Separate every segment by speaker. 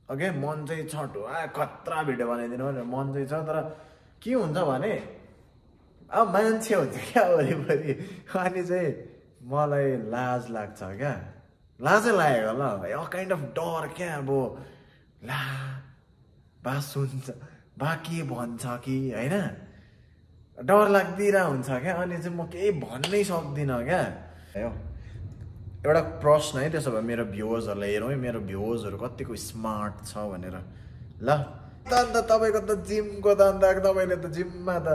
Speaker 1: Okay मन चाहिँ छ खतरा भिडियो बनाइदिनु भनेर मन चाहिँ छ तर के हुन्छ भने अब मान्छे हुन्छ क्या वरिपरि अनि चाहिँ मलाई लाज लाग्छ क्या लाजै लागेको ल काइन्ड अफ डर क्या अब ला बा सुन्छ बा के भन्छ कि होइन डर लाग्दिरा हुन्छ क्या अनि चाहिँ म केही भन्नै सक्दिनँ क्या एउटा प्रश्न है त्यसो भए मेरो भ्युवर्सहरूलाई हेरौँ है मेरो भ्युवर्सहरू कतिको स्मार्ट छ भनेर ल अन्त तपाईँको त जिमको त अन्त तपाईँले त जिममा त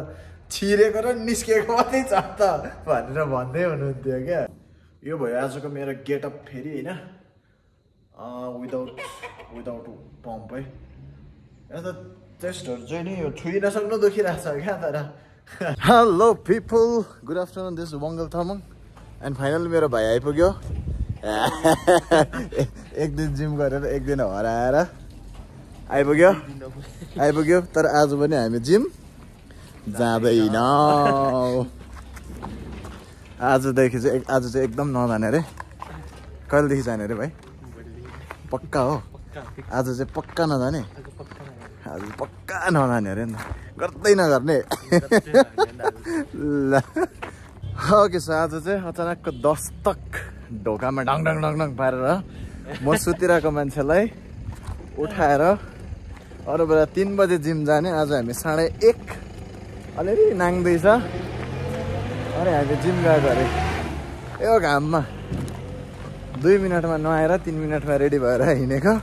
Speaker 1: छिरेको र निस्केको मात्रै छ त भनेर भन्दै हुनुहुन्थ्यो क्या यो भयो आजको मेरो गेटअप फेरि होइन विदाउट पम्प है यता चेस्टहरू चाहिँ नि यो छुइ नसक्नु दुखिरहेको छ क्या तर hello people good afternoon this Wangal Tamang and finally मेरो भाइ आइपुग्यो एक दिन जिम गरेर एक दिन हराएर आइपुग्यो तर आज पनि हामी जिम जाँदैनौँ आज चाहिँ एकदम नजाने अरे कहिलेदेखि जाने अरे भाइ पक्का हो आज चाहिँ पक्का नजाने आज पक्का नजाने अरे नि गर्दै नगर्ने ल ओके सो आज चाहिँ अचानकको दस्तक ढोकामा डङ डङ डङ डङ पारेर म सुतिरहेको मान्छेलाई उठाएर अरू बेला 3 बजे जिम जाने आज हामी 1:30 अलिअलि नाङ्दैछ अनि हामी जिम गएको अरे यो घाममा 2 मिनटमा नुहाएर 3 मिनटमा रेडी भएर हिँडेको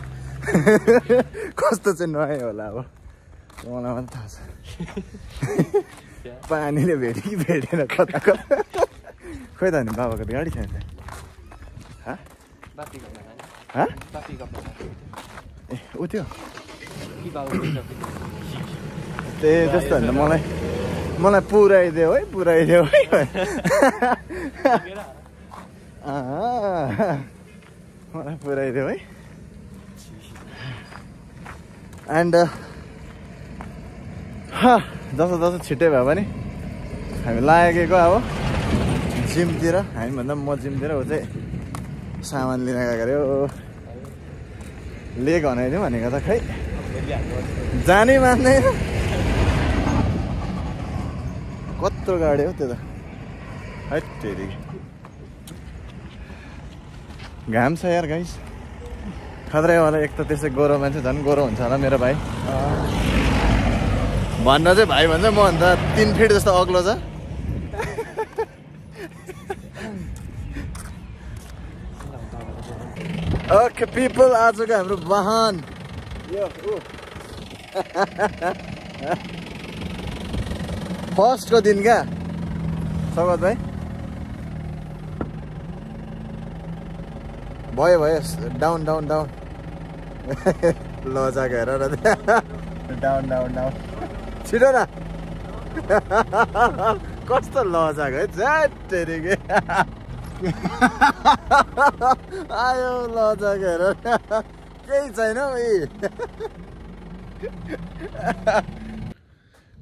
Speaker 1: कस्तो चाहिँ नुहायो होला अब मलाई पनि थाहा छ पानीले भेट्यो कि भेटेन कता खोइ त नि बाबाको त गाडी छैन ए ऊ त्यो त्यही जस्तो होइन मलाई पुऱ्याइदेऊ है मलाई पुऱ्याइदेऊ है एन्ड जस्तो छिट्टै भयो भने हामी लागेको अब जिमतिर हामीभन्दा म जिमतिर ऊ चाहिँ सामान लिन गएको अरे ले घनाइदिउँ भनेको त खै जानै मान्दैन कत्रो गाडी हो त्यो त है तेरि घाम छ यार गाइस खतरा होला एक त त्यसै गोरो मान्छे झन् गोरो हुन्छ होला मेरो भाइ भन्न चाहिँ भाइ भन्छ म भन्दा 3 फिट जस्तो अग्लो छ ओके पिपल आजको हाम्रो वाहन यो फर्स्टको दिन क्या सगत भाइ भयो डाउन लजाको हेर न डाउन छिटो न कस्तो लजाको है जाटेरिके आयो लजाको हेर केही छैन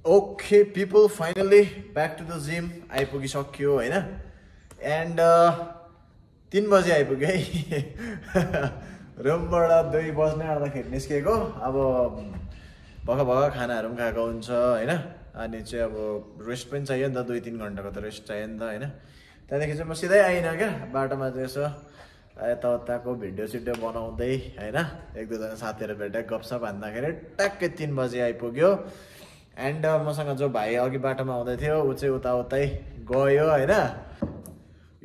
Speaker 1: okay people finally back to the gym आइपुगिसक्यो होइन एन्ड 3 बजे आइपुग्यो है रुमबाट 2 बज्ने आउँदाखेरि निस्केको अब भर्खर खानाहरू पनि खाएको हुन्छ होइन अनि चाहिँ अब रेस्ट पनि चाहियो नि त 2-3 घन्टाको त रेस्ट चाहियो नि त होइन त्यहाँदेखि चाहिँ म सिधै आइनँ क्या बाटोमा चाहिँ यसो यताउताको भिडियो बनाउँदै होइन 1-2 जना साथीहरू भेटेर गफसप हान्दाखेरि ट्याक्कै 3 बजे आइपुग्यो एन्ड मसँग जो भाइ अघि बाटोमा आउँदै थियो ऊ चाहिँ उताउतै गयो होइन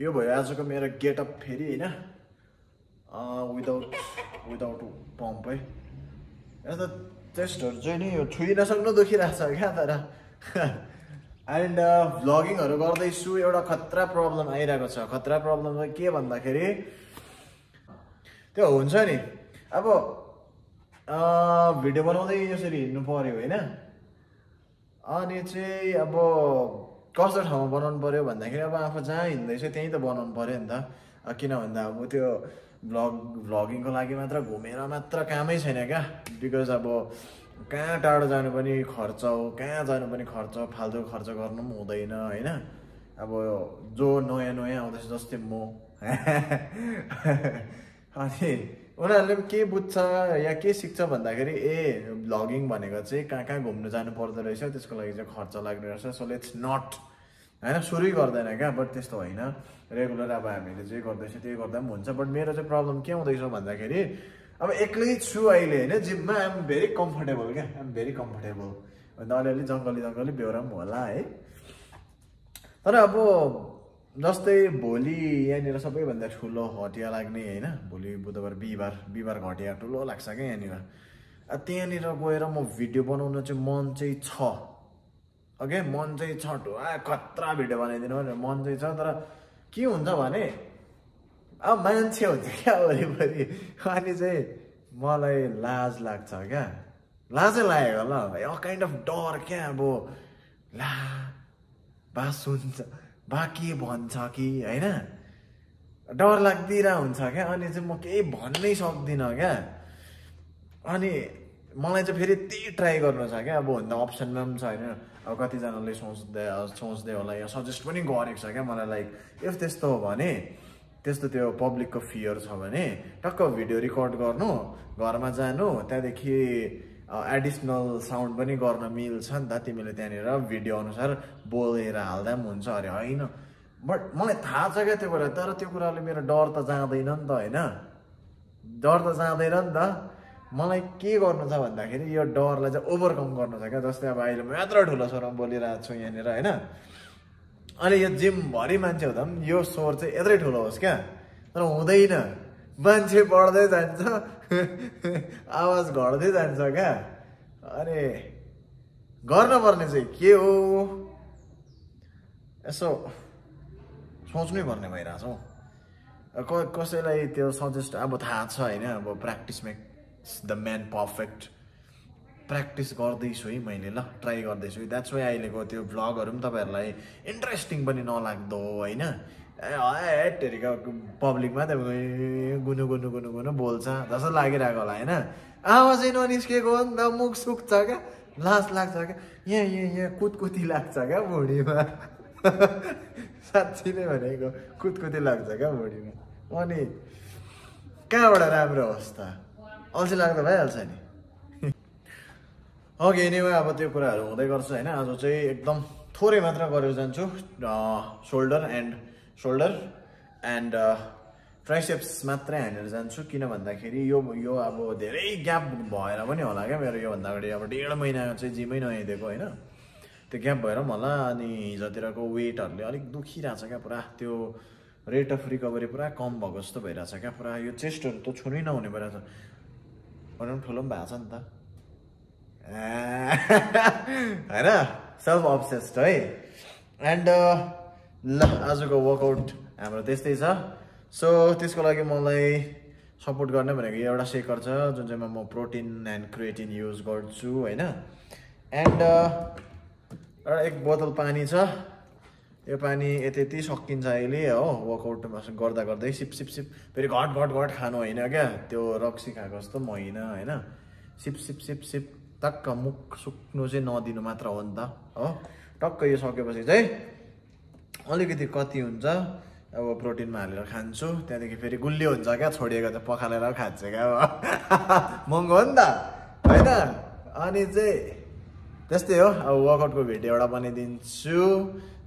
Speaker 1: यो भयो आजको मेरो गेटअप फेरि होइन विदाउट पम्प है यता चेस्टहरू चाहिँ नि यो छुइ नसक्नु दुखिरहेको छ क्या तर एन्ड भ्लगिङहरू गर्दैछु एउटा खतरा प्रब्लम आइरहेको छ खतरा प्रब्लम चाहिँ के भन्दाखेरि त्यो हुन्छ नि अब भिडियो बनाउँदै यसरी हिँड्नु पर्यो होइन अनि चाहिँ अब कस्तो ठाउँमा बनाउनु पर्यो भन्दाखेरि अब आफू जहाँ हिँड्दैछ त्यहीँ त बनाउनु पर्यो नि त किन भन्दा अब त्यो भ्लगिङको लागि मात्र घुमेर मात्र कामै छैन क्या बिकज अब कहाँ टाढो जानु पनि खर्च हो कहाँ जानु पनि खर्च फाल्तु खर्च गर्नु पनि हुँदैन होइन अब जो नयाँ आउँदैछ जस्तै म अनि उनीहरूले के बुझ्छ या के सिक्छ भन्दाखेरि भ्लगिङ भनेको चाहिँ कहाँ कहाँ घुम्नु जानु पर्दो रहेछ, त्यसको लागि चाहिँ खर्च लाग्ने रहेछ। सो लेट्स नट होइन, सुरुै गर्दैन क्या, बट त्यस्तो होइन, रेगुलर अब हामीले जे गर्दैछ त्यही गर्दा पनि हुन्छ। बट मेरो चाहिँ प्रब्लम के हुँदैछ भन्दाखेरि अब एक्लै छु अहिले होइन, जिममा आइएम भेरी कम्फर्टेबल क्या, आइएम भेरी कम्फर्टेबल। अन्त अलिअलि जङ्गली बेहोरा पनि होला है। तर अब जस्तै भोलि यहाँनिर सबैभन्दा ठुलो घटिया लाग्ने होइन, भोलि बुधबार बिहिबार घटिया ठुलो लाग्छ क्या यहाँनिर। त्यहाँनिर गएर म भिडियो बनाउन चाहिँ मन चाहिँ छ, ओके मन चाहिँ छ, खतरा भिडियो बनाइदिनु भनेर मन चाहिँ छ। तर के हुन्छ भने अब मान्छे हुन्छ क्या वरिपरि, अनि चाहिँ मलाई लाज लाग्छ क्या, लाजै लागेको ल, काइन्ड अफ डर क्या। अब ला बा सुन्छ बा के भन्छ कि होइन, डर लाग्दिरहेको हुन्छ क्या। अनि चाहिँ म केही भन्नै सक्दिनँ क्या। अनि मलाई चाहिँ फेरि त्यही ट्राई गर्नु छ क्या। अब भन्दा अप्सनमा पनि छ होइन, अब कतिजनाले सोच्दै होला या सजेस्ट पनि गरेको छ क्या मलाई, लाइक इफ त्यस्तो हो भने, त्यस्तो त्यो पब्लिकको फियर छ भने टक्क भिडियो रेकर्ड गर्नु, घरमा जानु, त्यहाँदेखि एडिसनल साउन्ड पनि गर्न मिल्छ नि त, तिमीले त्यहाँनिर भिडियो अनुसार बोलेर हाल्दा पनि हुन्छ अरे होइन। बट मलाई थाहा छ क्या त्यो कुरा, तर त्यो कुराले मेरो डर त जाँदैन नि त होइन, डर त जाँदैन नि त। मलाई के गर्नु छ भन्दाखेरि यो डरलाई चाहिँ ओभरकम गर्नु छ क्या। जस्तै अब अहिले म यत्रो ठुलो स्वरमा बोलिरहेको छु यहाँनिर होइन, अनि यो जिमभरि मान्छे हुँदा पनि यो स्वर चाहिँ यत्रै ठुलो होस् क्या, तर हुँदैन, मान्छे बढ्दै जान्छ, आवाज घट्दै जान्छ क्या। अनि गर्नुपर्ने चाहिँ के हो यसो सोच्नै पर्ने भइरहेछ हौ। कसैलाई त्यो सजेस्ट अब थाहा छ होइन, अब practice makes the man perfect, practice गर्दैछु है मैले, ल ट्राई गर्दैछु। द्याट्स वाइ अहिलेको त्यो भ्लगहरू पनि तपाईँहरूलाई इन्ट्रेस्टिङ पनि नलाग्दो होइन, हेटेरिका पब्लिकमा त गुनु गुनु गुनु गुनु बोल्छ जस्तो लागिरहेको होला होइन, आवाजै ननिस्केको हो नि त, मुख सुक्छ क्या, लाज लाग्छ क्या, यहाँ कुदकुती लाग्छ क्या भुँडीमा, साँच्ची नै भनेको कुदकुती लाग्छ क्या भुँडीमा। अनि कहाँबाट राम्रो होस् त, अल्छी लाग्दा भइहाल्छ नि। ओके एनिवे अब त्यो कुराहरू हुँदै गर्छ होइन। आज चाहिँ एकदम थोरै मात्र गरेर जान्छु, सोल्डर एन्ड ट्राइसेप्स मात्रै हानेर जान्छु। किन भन्दाखेरि यो अब धेरै ग्याप भएर पनि होला क्या मेरो, योभन्दा अगाडि अब 1.5 महिना चाहिँ जिमै नआइदिएको होइन, त्यो ग्याप भएर पनि होला। अनि हिजोतिरको वेटहरूले अलिक दुखिरहेछ क्या पुरा, त्यो रेट अफ रिकभरी पुरा कम भएको जस्तो भइरहेछ क्या, पुरा यो चेस्टहरू त छुनै नहुने भइरहेछ, भनौँ ठुलो पनि भएको छ नि त होइन, सेल्फ अब्सेस्ड है। एन्ड ल आजको वर्कआउट हाम्रो त्यस्तै छ। सो त्यसको लागि मलाई सपोर्ट गर्ने भनेको एउटा सेकर छ जुन चाहिँमा म प्रोटिन एन्ड क्रिएटिन युज गर्छु होइन। एन्ड एउटा 1 बोतल पानी छ, यो पानी यति सकिन्छ अहिले हो, वर्कआउट गर्दा गर्दै सिप सिप सिप, फेरि घट खानु होइन क्या, त्यो रक्सी खाएको जस्तो पनि होइन होइन, सिप सिप सिप सिप टक्क मुख सुक्नु चाहिँ नदिनु मात्र हो नि त हो। टक्क यो सकेपछि चाहिँ अलिकति कति हुन्छ अब प्रोटिनमा हालेर खान्छु, त्यहाँदेखि फेरि गुलियो हुन्छ क्या, छोडिएको त पखालेर खान्छ क्या, महँगो हो नि त होइन। अनि चाहिँ त्यस्तै हो, अब वर्कआउटको भिडियो एउटा बनाइदिन्छु,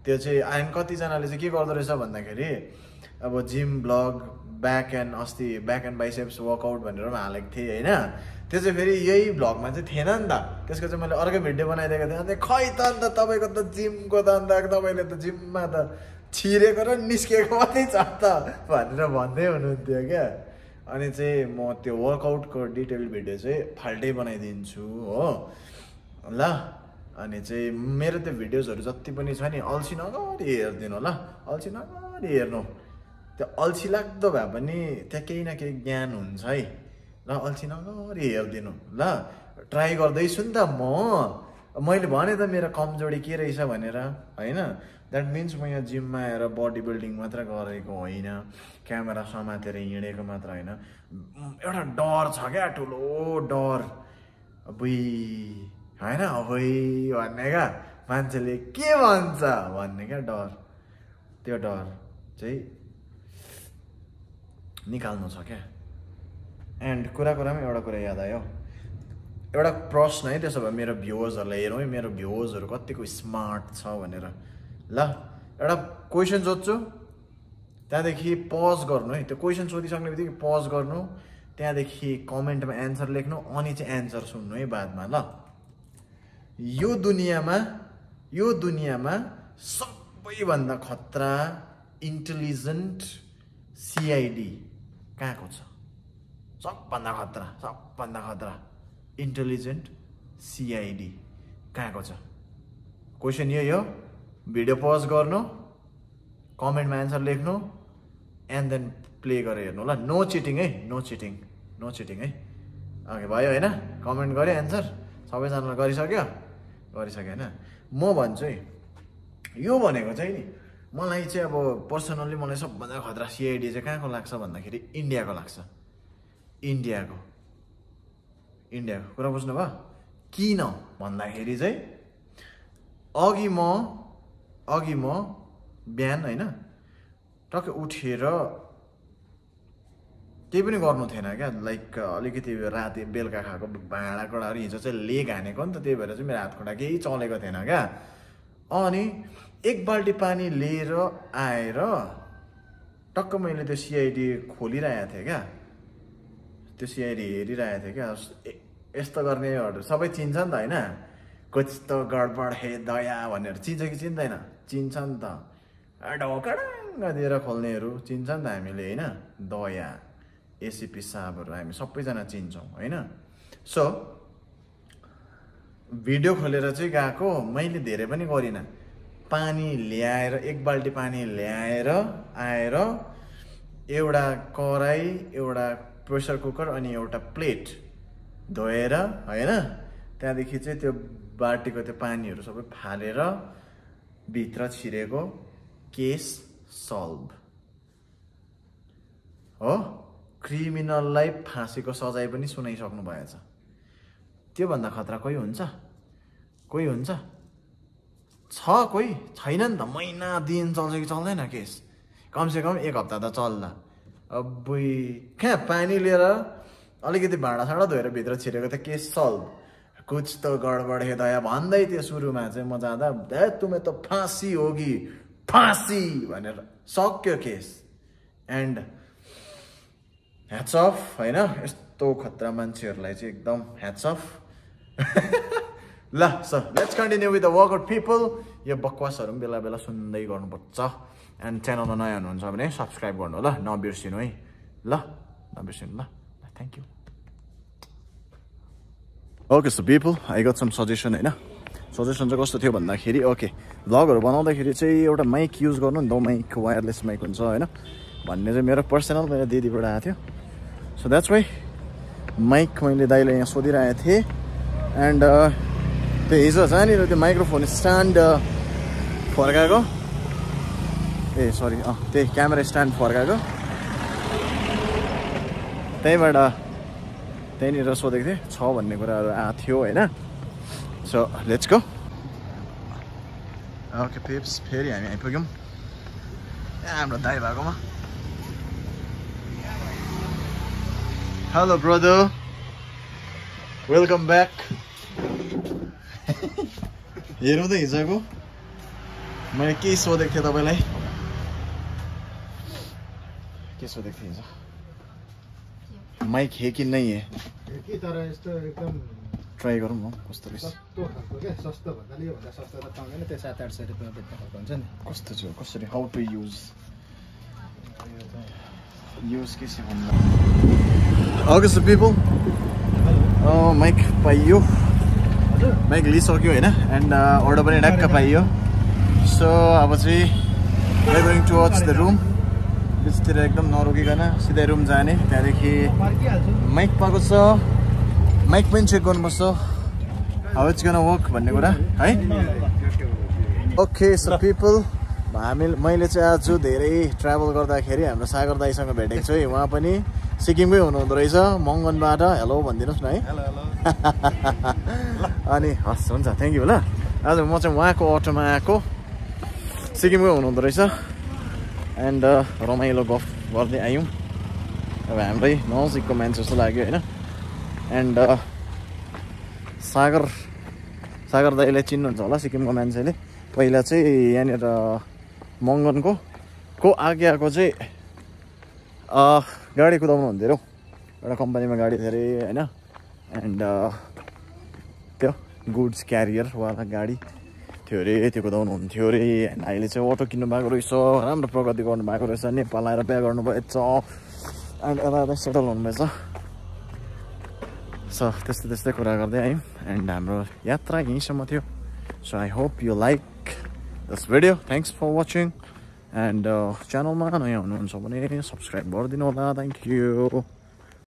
Speaker 1: त्यो चाहिँ आइन कतिजनाले चाहिँ के गर्दो रहेछ भन्दाखेरि अब gym blog back and biceps workout भनेर पनि हालेको थिएँ होइन, त्यो चाहिँ फेरि यही भ्लगमा चाहिँ थिएन नि त, त्यसको चाहिँ मैले अर्कै भिडियो बनाइदिएको थिएँ। अन्त खै त अन्त तपाईँको त जिमको त अन्त तपाईँले त जिममा त छिरेको र निस्केको मात्रै छ त भनेर भन्दै हुनुहुन्थ्यो क्या। अनि चाहिँ म त्यो वर्कआउटको डिटेल भिडियो चाहिँ फाल्टै बनाइदिन्छु हो ल। अनि चाहिँ मेरो त्यो भिडियोजहरू जति पनि छ नि अल्छी नगरी हेरिदिनु ल, अल्छी नगरी हेर्नु, त्यो अल्छी लाग्दो भए पनि त्यहाँ केही न केही ज्ञान हुन्छ है ल, अल्छी नगरी हेरिदिनु ल। ट्राई गर्दैछु नि त मैले भने त मेरो कमजोरी के रहेछ भनेर होइन, द्याट मिन्स म यहाँ जिममा आएर बडी बिल्डिङ मात्र गरेको होइन, क्यामेरा समातेर हिँडेको मात्र होइन, एउटा डर छ क्या, ठुलो डर अबुई होइन, अबुई भन्ने क्या, मान्छेले के भन्छ भन्ने क्या डर, त्यो डर चाहिँ निकाल्नु छ क्या एन्ड कुरामा एउटा कुरा याद आयो, एउटा प्रश्न है। त्यसो भए मेरो भ्युवर्सहरूलाई हेरौँ है, मेरो भ्युवर्सहरू कतिको स्मार्ट छ भनेर। ल एउटा क्वेसन सोध्छु, त्यहाँदेखि पज गर्नु है। त्यो क्वेसन सोधिसक्ने बित्तिकै पज गर्नु, त्यहाँदेखि कमेन्टमा एन्सर लेख्नु, अनि चाहिँ एन्सर सुन्नु है बादमा। ल यो दुनियाँमा सबैभन्दा खतरा इन्टेलिजेन्ट सिआइडी कहाँको छ? सबभन्दा खतरा इन्टेलिजेन्ट सिआइडी कहाँको छ? क्वेसन यही हो। भिडियो पज गर्नु, कमेन्टमा एन्सर लेख्नु, एन्ड देन प्ले गरेर हेर्नु। ल नो चिटिङ है, नो चिटिङ है। ओके भयो होइन? कमेन्ट गऱ्यो, एन्सर सबैजनाले गरिसक्यो होइन? म भन्छु है, यो भनेको चाहिँ नि मलाई चाहिँ अब पर्सनल्ली मलाई सबभन्दा खतरा सिआइडी चाहिँ कहाँको लाग्छ भन्दाखेरि इन्डियाको लाग्छ। इन्डियाको कुरा बुझ्नुभयो? किन भन्दाखेरि चाहिँ अघि म बिहान होइन टक्कै उठेर केही पनि गर्नु थिएन क्या, लाइक अलिकति राति बेलुका खाएको भाँडाकुँडाहरू हिजो चाहिँ लेग हानेको नि त, त्यही भएर चाहिँ मेरो हात खुट्टा केही चलेको थिएन क्या। अनि एक बाल्टी पानी लिएर आएर टक्क मैले त्यो सिआइडी खोलिरहेको थिएँ क्या, त्यो सिआइडी हेरिरहेको थिएँ क्या। यस्तो गर्नेहरू सबै चिन्छ नि त होइन? कुछ त गडबड हे दया भनेर चिन्छ कि चिन्दैन? चिन्छ नि त। ढोकडाङ्ग दिएर खोल्नेहरू चिन्छ नि त हामीले होइन? दया, एसिपी साहबहरू हामी सबैजना चिन्छौँ होइन? सो भिडियो खोलेर चाहिँ गएको, मैले धेरै पनि गरिनँ। पानी ल्याएर, एक बाल्टी पानी ल्याएर आएर एउटा कराई, एउटा प्रेसर कुकर अनि एउटा प्लेट धोएर होइन, त्यहाँदेखि चाहिँ त्यो बाल्टीको त्यो पानीहरू सबै फालेर भित्र छिरेको, केस सल्भ हो। क्रिमिनललाई फाँसीको सजाय पनि सुनाइसक्नु भएछ। त्योभन्दा खतरा कोही हुन्छ? छ कोही? छैन नि त। महिना दिन चल्छ कि चल्दैन केस? कमसेकम एक हप्ता त चल्ला। अब कहाँ पानी लिएर अलिकति भाँडासाँडा धोएर भित्र छिरेको त केस सल्भ। कुछ त गडबड हे दया भन्दै थियो सुरुमा चाहिँ म जाँदा, तुम्हें त फाँसी होगी, फाँसी भनेर सक्यो केस। एन्ड ह्याट्स अफ होइन, यस्तो खतरा मान्छेहरूलाई चाहिँ एकदम ह्याट्स अफ। ल sir let's continue with the workout people. यो बकवासहरू पनि बेला बेला सुन्दै गर्नुपर्छ। एन्ड च्यानलमा नयाँ हुनुहुन्छ भने सब्सक्राइब गर्नु ल, नबिर्सिनु है। ल नबिर्सिनु ल, thank you. Okay so people, I got some suggestion होइन। सजेसन चाहिँ कस्तो थियो भन्दाखेरि, ओके भ्लगहरू बनाउँदाखेरि चाहिँ एउटा माइक युज गर्नु नि त, माइक वायरलेस माइक हुन्छ होइन भन्ने चाहिँ मेरो पर्सनल मेरो दिदीबाट आएको थियो। सो द्याट्स वाइ माइक मैले दाइलाई यहाँ सोधिरहेको थिएँ। एन्ड त्यो हिजो जहाँनिर त्यो माइक्रोफोन स्ट्यान्ड फर्काएको, ए सरी त्यही क्यामेरा स्ट्यान्ड फर्काएको, त्यहीँनिर सोधेको थिएँ छ भन्ने कुराहरू आएको थियो होइन। So let's go. ओके पिप्स, फेरि हामी आइपुग्यौँ हाम्रो दाइ भएकोमा। Hello brother, welcome back. हेरौँ त हिजोको मैले के सोधेको थिएँ तपाईँलाई, के सोधेको थिएँ हिजो? माइक हे कि नै हे? तर यस्तो एकदम ट्राई गरौँ न कस्तो रहेछ। सस्तो खालको क्या, सस्तो भन्नाले योभन्दा सस्तो त पाउँदैन, त्यो 700-800 रुपियाँ बेच्ने खालको हुन्छ नि। कस्तो छ, कसरी, हाउ टु युज के छ भन्दा। ओके सो पिपल, माइक पाइयो, माइक लिइसक्यो होइन। एन्ड अर्डर पनि ढ्याक्क पाइयो। सो अब चाहिँ we going towards the room. बिचतिर एकदम नरोकिकन सिधै रुम जाने, त्यहाँदेखि माइक पाएको छ, माइक पनि चेक गर्नुपर्छ हाउ इट्स गोना वर्क भन्ने कुरा है। ओके सो पिपल, मैले चाहिँ आज धेरै ट्राभल गर्दाखेरि हाम्रो सागर दाईसँग भेटेको छु है। उहाँ पनि सिक्किमकै हुनुहुँदो रहेछ, मङ्गनबाट। हेलो भनिदिनुहोस् न है। अनि हस् हुन्छ, थ्याङ्क यू ल। आज म चाहिँ उहाँको अटोमा आएको, सिक्किमकै हुनुहुँदो रहेछ। एन्ड रमाइलो गफ गर्दै आयौँ। अब हाम्रै नजिकको मान्छे जस्तो लाग्यो होइन एन्ड सागर दाइले चिन्नुहुन्छ होला सिक्किमको मान्छेले पहिला चाहिँ यहाँनिर मङ्गनको आगेको चाहिँ गाडी कुदाउनु हुन्थ्यो अरे एउटा कम्पनीमा गाडी थियो अरे होइन एन्ड त्यो गुड्स क्यारियरवाला गाडी थियो अरे त्यो कुदाउनु हुन्थ्यो अरे एन्ड अहिले चाहिँ अटो किन्नु भएको रहेछ राम्रो प्रगति गर्नु भएको रहेछ नेपाल आएर बिहा गर्नुभएछ एन्ड यता सेटल हुनुभएछ सो त्यस्तै कुरा गर्दै आयौँ एन्ड हाम्रो यात्रा यहीँसम्म थियो so I hope you like this video thanks for watching and च्यानलमा नयाँ हुनुहुन्छ भने सब्सक्राइब गरिदिनु होला थ्याङ्क यू